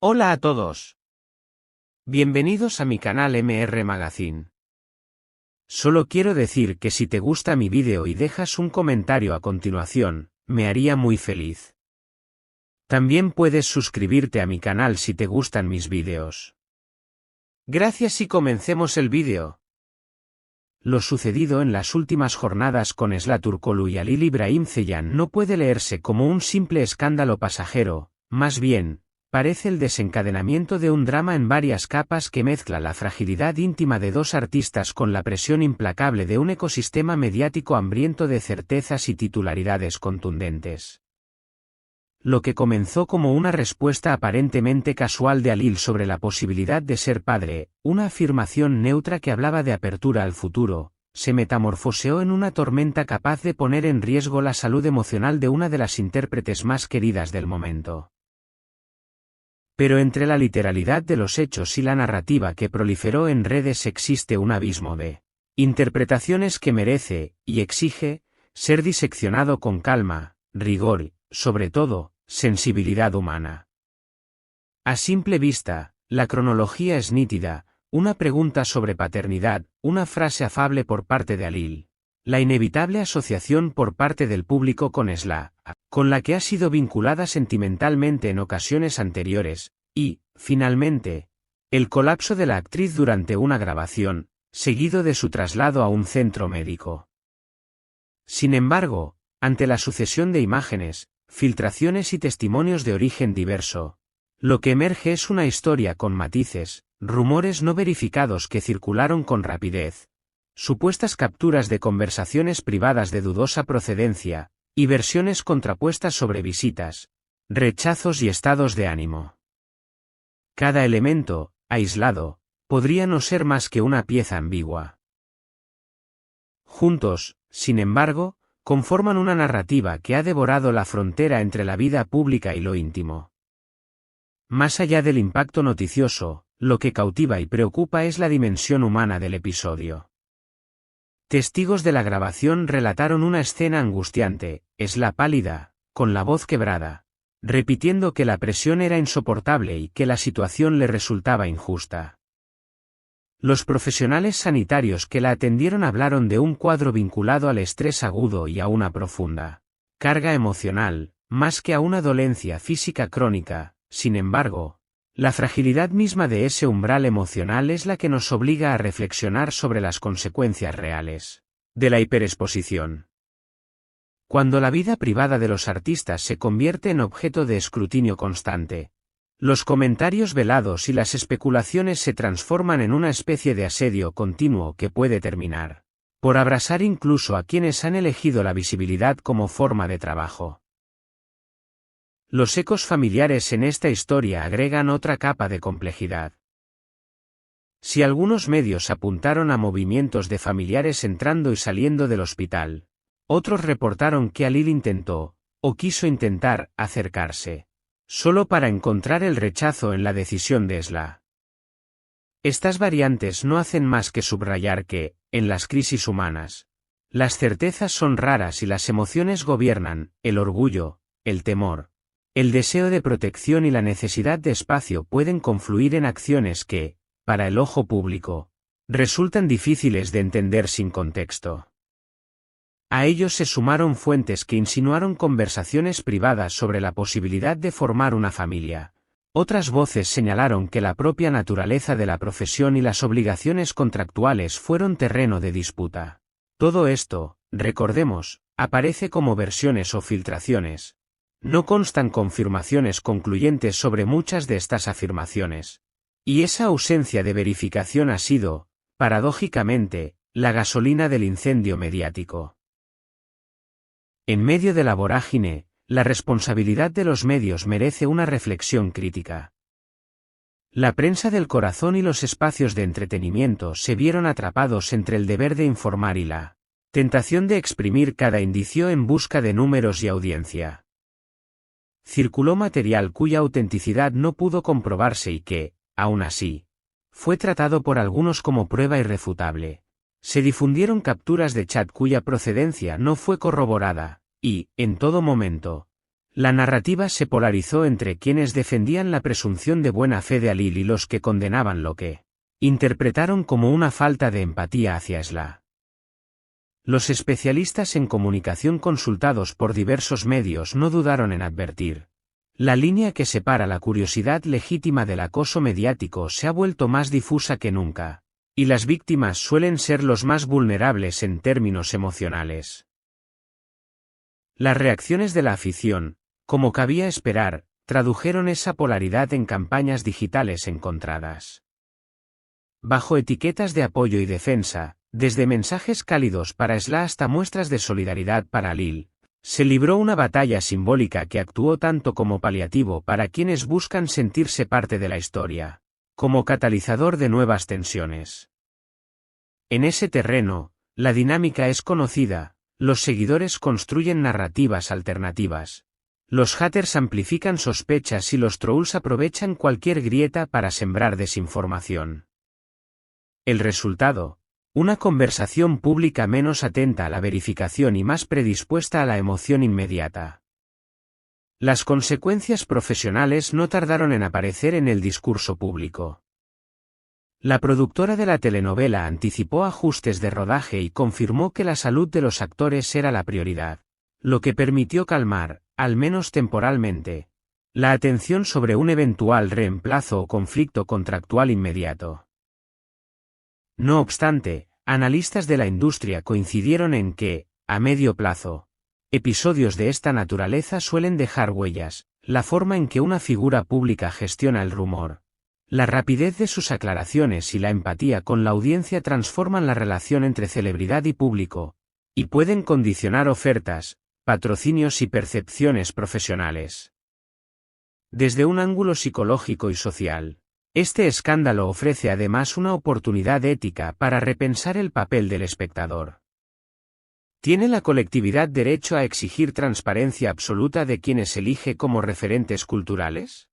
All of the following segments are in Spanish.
Hola a todos. Bienvenidos a mi canal MR Magazine. Solo quiero decir que si te gusta mi vídeo y dejas un comentario a continuación, me haría muy feliz. También puedes suscribirte a mi canal si te gustan mis vídeos. Gracias y comencemos el vídeo. Lo sucedido en las últimas jornadas con Esla Turkoglu y Halil İbrahim Ceylan no puede leerse como un simple escándalo pasajero, más bien, parece el desencadenamiento de un drama en varias capas que mezcla la fragilidad íntima de dos artistas con la presión implacable de un ecosistema mediático hambriento de certezas y titularidades contundentes. Lo que comenzó como una respuesta aparentemente casual de Halil sobre la posibilidad de ser padre, una afirmación neutra que hablaba de apertura al futuro, se metamorfoseó en una tormenta capaz de poner en riesgo la salud emocional de una de las intérpretes más queridas del momento. Pero entre la literalidad de los hechos y la narrativa que proliferó en redes existe un abismo de interpretaciones que merece, y exige, ser diseccionado con calma, rigor y, sobre todo, sensibilidad humana. A simple vista, la cronología es nítida, una pregunta sobre paternidad, una frase afable por parte de Halil, la inevitable asociación por parte del público con Esla, con la que ha sido vinculada sentimentalmente en ocasiones anteriores, y, finalmente, el colapso de la actriz durante una grabación, seguido de su traslado a un centro médico. Sin embargo, ante la sucesión de imágenes, filtraciones y testimonios de origen diverso, lo que emerge es una historia con matices, rumores no verificados que circularon con rapidez, supuestas capturas de conversaciones privadas de dudosa procedencia, y versiones contrapuestas sobre visitas, rechazos y estados de ánimo. Cada elemento, aislado, podría no ser más que una pieza ambigua. Juntos, sin embargo, conforman una narrativa que ha devorado la frontera entre la vida pública y lo íntimo. Más allá del impacto noticioso, lo que cautiva y preocupa es la dimensión humana del episodio. Testigos de la grabación relataron una escena angustiante, Esla pálida, con la voz quebrada, repitiendo que la presión era insoportable y que la situación le resultaba injusta. Los profesionales sanitarios que la atendieron hablaron de un cuadro vinculado al estrés agudo y a una profunda carga emocional, más que a una dolencia física crónica. Sin embargo, la fragilidad misma de ese umbral emocional es la que nos obliga a reflexionar sobre las consecuencias reales de la hiperexposición. Cuando la vida privada de los artistas se convierte en objeto de escrutinio constante, los comentarios velados y las especulaciones se transforman en una especie de asedio continuo que puede terminar por abrasar incluso a quienes han elegido la visibilidad como forma de trabajo. Los ecos familiares en esta historia agregan otra capa de complejidad. Si algunos medios apuntaron a movimientos de familiares entrando y saliendo del hospital, otros reportaron que Halil intentó, o quiso intentar, acercarse, solo para encontrar el rechazo en la decisión de Esla. Estas variantes no hacen más que subrayar que, en las crisis humanas, las certezas son raras y las emociones gobiernan, el orgullo, el temor, el deseo de protección y la necesidad de espacio pueden confluir en acciones que, para el ojo público, resultan difíciles de entender sin contexto. A ellos se sumaron fuentes que insinuaron conversaciones privadas sobre la posibilidad de formar una familia. Otras voces señalaron que la propia naturaleza de la profesión y las obligaciones contractuales fueron terreno de disputa. Todo esto, recordemos, aparece como versiones o filtraciones. No constan confirmaciones concluyentes sobre muchas de estas afirmaciones. Y esa ausencia de verificación ha sido, paradójicamente, la gasolina del incendio mediático. En medio de la vorágine, la responsabilidad de los medios merece una reflexión crítica. La prensa del corazón y los espacios de entretenimiento se vieron atrapados entre el deber de informar y la tentación de exprimir cada indicio en busca de números y audiencia. Circuló material cuya autenticidad no pudo comprobarse y que, aún así, fue tratado por algunos como prueba irrefutable. Se difundieron capturas de chat cuya procedencia no fue corroborada, y, en todo momento, La narrativa se polarizó entre quienes defendían la presunción de buena fe de Alil y los que condenaban lo que interpretaron como una falta de empatía hacia Esla. Los especialistas en comunicación consultados por diversos medios no dudaron en advertir: la línea que separa la curiosidad legítima del acoso mediático se ha vuelto más difusa que nunca, y las víctimas suelen ser los más vulnerables en términos emocionales. Las reacciones de la afición, como cabía esperar, tradujeron esa polaridad en campañas digitales encontradas. Bajo etiquetas de apoyo y defensa, desde mensajes cálidos para Esla hasta muestras de solidaridad para Alil, se libró una batalla simbólica que actuó tanto como paliativo para quienes buscan sentirse parte de la historia, como catalizador de nuevas tensiones. En ese terreno, la dinámica es conocida: los seguidores construyen narrativas alternativas, los haters amplifican sospechas y los trolls aprovechan cualquier grieta para sembrar desinformación. El resultado: una conversación pública menos atenta a la verificación y más predispuesta a la emoción inmediata. Las consecuencias profesionales no tardaron en aparecer en el discurso público. La productora de la telenovela anticipó ajustes de rodaje y confirmó que la salud de los actores era la prioridad, lo que permitió calmar, al menos temporalmente, la atención sobre un eventual reemplazo o conflicto contractual inmediato. No obstante, analistas de la industria coincidieron en que, a medio plazo, episodios de esta naturaleza suelen dejar huellas: la forma en que una figura pública gestiona el rumor, la rapidez de sus aclaraciones y la empatía con la audiencia transforman la relación entre celebridad y público, y pueden condicionar ofertas, patrocinios y percepciones profesionales. Desde un ángulo psicológico y social, este escándalo ofrece además una oportunidad ética para repensar el papel del espectador. ¿Tiene la colectividad derecho a exigir transparencia absoluta de quienes elige como referentes culturales?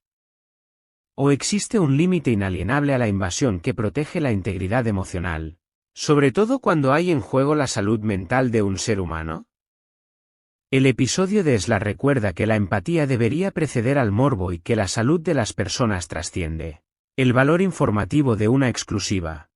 ¿O existe un límite inalienable a la invasión que protege la integridad emocional, sobre todo cuando hay en juego la salud mental de un ser humano? El episodio de Esla recuerda que la empatía debería preceder al morbo y que la salud de las personas trasciende el valor informativo de una exclusiva.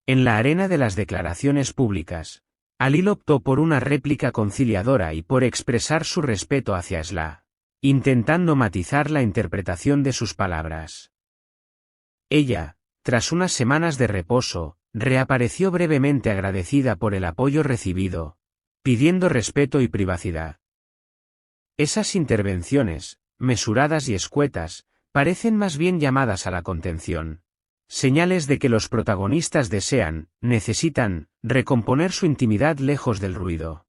En la arena de las declaraciones públicas, Alil optó por una réplica conciliadora y por expresar su respeto hacia Esla, intentando matizar la interpretación de sus palabras. Ella, tras unas semanas de reposo, reapareció brevemente agradecida por el apoyo recibido, pidiendo respeto y privacidad. Esas intervenciones, mesuradas y escuetas, parecen más bien llamadas a la contención, señales de que los protagonistas necesitan, recomponer su intimidad lejos del ruido.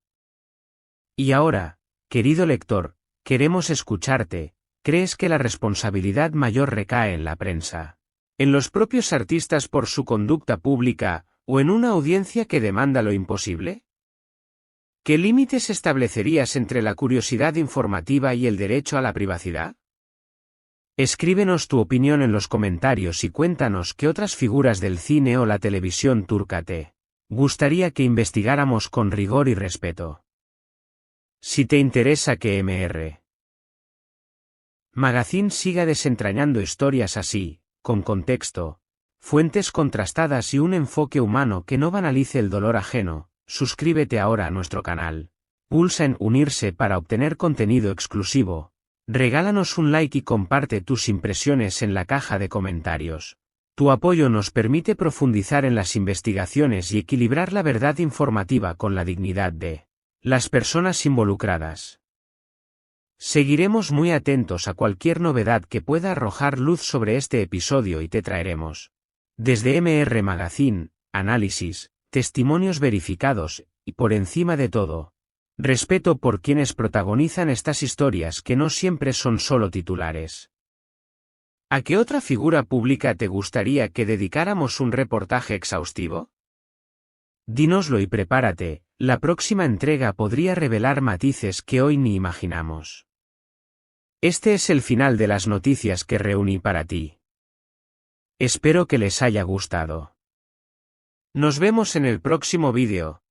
Y ahora, querido lector, queremos escucharte. ¿Crees que la responsabilidad mayor recae en la prensa, en los propios artistas por su conducta pública, o en una audiencia que demanda lo imposible? ¿Qué límites establecerías entre la curiosidad informativa y el derecho a la privacidad? Escríbenos tu opinión en los comentarios y cuéntanos qué otras figuras del cine o la televisión turca te gustaría que investigáramos con rigor y respeto. Si te interesa que MR Magazine siga desentrañando historias así, con contexto, fuentes contrastadas y un enfoque humano que no banalice el dolor ajeno, suscríbete ahora a nuestro canal. Pulsa en unirse para obtener contenido exclusivo. Regálanos un like y comparte tus impresiones en la caja de comentarios. Tu apoyo nos permite profundizar en las investigaciones y equilibrar la verdad informativa con la dignidad de las personas involucradas. Seguiremos muy atentos a cualquier novedad que pueda arrojar luz sobre este episodio y te traeremos, desde MR Magazine, análisis, testimonios verificados, y por encima de todo, respeto por quienes protagonizan estas historias que no siempre son solo titulares. ¿A qué otra figura pública te gustaría que dedicáramos un reportaje exhaustivo? Dínoslo y prepárate, la próxima entrega podría revelar matices que hoy ni imaginamos. Este es el final de las noticias que reuní para ti. Espero que les haya gustado. Nos vemos en el próximo vídeo.